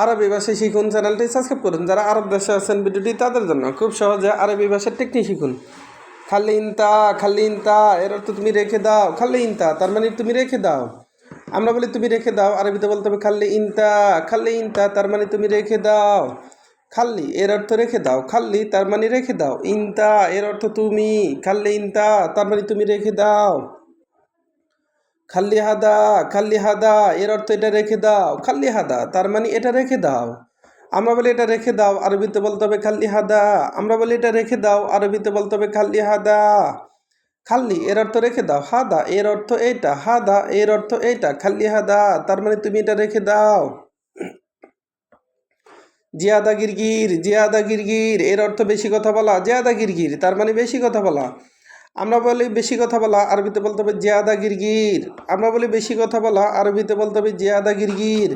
আরবি ভাষা শিখুন চ্যানেলটি সাবস্ক্রাইব করুন। যারা আরব দেশে আছেন ভিডিওটি তাদের জন্য খুব সহজে আরবি ভাষার টেকনিক শিখুন। খাল্লি ইনতা এর অর্থ তুমি রেখে দাও। খাল্লি ইনতা তার মানে তুমি রেখে দাও। আমরা বলি তুমি রেখে দাও, আরবিতে বলতে হবে খাল্লি ইনতা তার মানে তুমি রেখে দাও। খাল্লি এর অর্থ রেখে দাও, খাল্লি তার মানে রেখে দাও। ইনতা এর অর্থ তুমি, খাল্লি ইনতা তার মানে তুমি রেখে দাও। খাল্লি হাদা এর অর্থ এটা রেখে দাও। খাল্লি হাদা তার মানে এটা রেখে দাও। আমরা বলি এটা রেখে দাও, আরবিতে বলতে হবে খাল্লি হাদা। আমরা বলি এটা রেখে দাও, আরবিতে বলতে হবে খাল্লি হাদা। খাল্লি এর অর্থ রেখে দাও, হাদা এর অর্থ এইটা, হাদা এর অর্থ এইটা। খাল্লি হাদা তার মানে তুমি এটা রেখে দাও। জিয়াদা গিরগির এর অর্থ বেশি কথা বলা। জিয়াদা গিরগির তার মানে বেশি কথা বলা। আমরা বলি বেশি কথা বলা, আরবিতে বলতে হবে জিয়াদা গিরগির। আমরা বলি বেশি কথা বলা, আরবিতে বলতে হবে জিয়াদা গিরগির।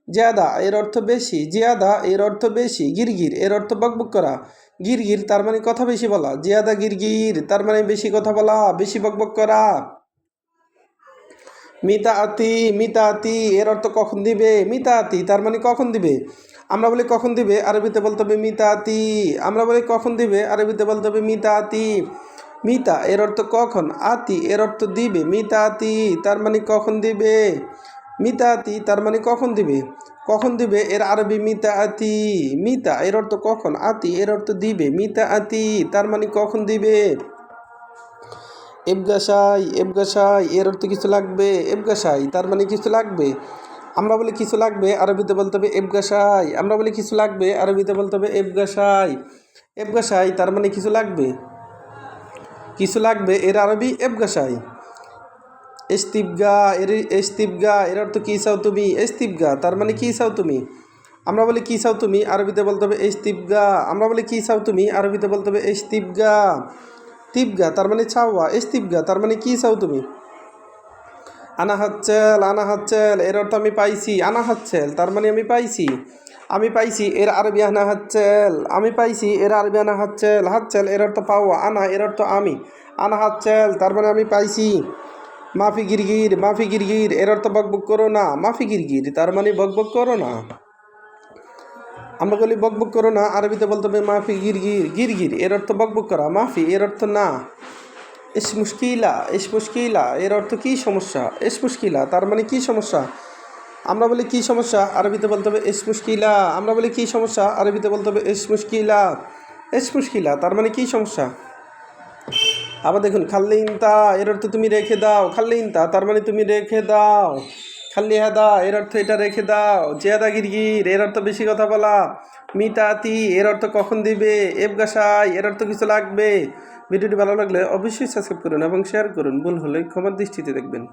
জিয়াদা এর অর্থ বেশি, জিয়াদা এর অর্থ বেশি, গিরগির এর অর্থ বকবক করা। গিরগির তার মানে কথা বেশি বলা, জিয়াদা গিরগির তার মানে বেশি কথা বলা, বেশি বকবক করা। মিতাআতি এর অর্থ কখন দিবে। মিতাআতি তার মানে কখন দিবে। আমরা বলি কখন দিবে, আরবিতে বলতে হবে মিতাআতি। আমরা বলি কখন দিবে, আরবিতে বলতে হবে মিতাআতি। মিতা এর অর্থ কখন, আতি এর অর্থ দিবে। মিতাআতি তার মানে কখন দিবে। মিতাআতি তার মানে কখন দিবে। কখন দিবে এর আরবি মিতাআতি। মিতা এর অর্থ কখন, আতি এর অর্থ দিবে। মিতাআতি তার মানে কখন দিবে। এবগাসাই এর অর্থ কিছু লাগবে। এবগাসাই তার মানে কিছু লাগবে। আমরা বলি কিছু লাগবে, আরবিতে বলতে হবে এবগাসাই। আমরা বলি কিছু লাগবে, আরবিতে বলতে হবে এবগাসাই। এবগাসাই তার মানে কিছু লাগবে। কিছু লাগবে এর আরবি এবগাসাই। ইস্তিবগা এর অর্থ কী চাও তুমি। ইস্তিবগা তার মানে কী চাও তুমি। আমরা বলি কী চাও তুমি, আরবিতে বলতে হবে ইস্তিবগা। আমরা বলি কী চাও তুমি, আরবিতে বলতে হবে ইস্তিবগা। তিবগা তার মানে চাওয়া, ইস্তিবগা তার মানে কী চাও তুমি। আনা হাচ্ছেল এর অর্থ আমি পাইছি। আনা হাচ্ছেল তার মানে আমি পাইছি। আমি পাইছি এর আরবি আনা হাচ্ছেল। আমি পাইছি এর আরবি আনা হাচ্ছেল। হাচ্ছেল এর অর্থ পাওয়া, আনা এর অর্থ আমি। আনা হাচ্ছেল তার মানে আমি পাইছি। মাফি গিরগির এর অর্থ বকবক করো না। মাফি গিরগির তার মানে বকবক করো না। আমরা বলি বকবক করো না, আরবিতে বলতে হবে মাফি গিরগির এর অর্থ বকবক করা। মাফি এর অর্থ না। ইস মুশকিলা এর অর্থ কী সমস্যা। ইস মুশকিলা তার মানে কী সমস্যা। আমরা বলি কী সমস্যা, আরবিতে বলতে হবে ইস মুশকিলা। আমরা বলি কী সমস্যা, আরবিতে বলতে হবে ইস মুশকিলা। ইস মুশকিলা তার মানে কী সমস্যা। আবার দেখুন খাল্লি ইনতা এর অর্থ তুমি রেখে দাও। খাল্লি ইনতা তার মানে তুমি রেখে দাও। খাল্লি হাদা এর অর্থ এটা রেখে দাও। জিয়াদা গিরগির এর অর্থ বেশি কথা বলা। মিতাআতি এর অর্থ কখন দিবে। এবগাসাই এর অর্থ কিছু লাগবে। ভিডিওটি ভালো লাগলে অবশ্যই সাবস্ক্রাইব করুন এবং শেয়ার করুন। ভুল হলে ক্ষমার দৃষ্টিতে দেখবেন।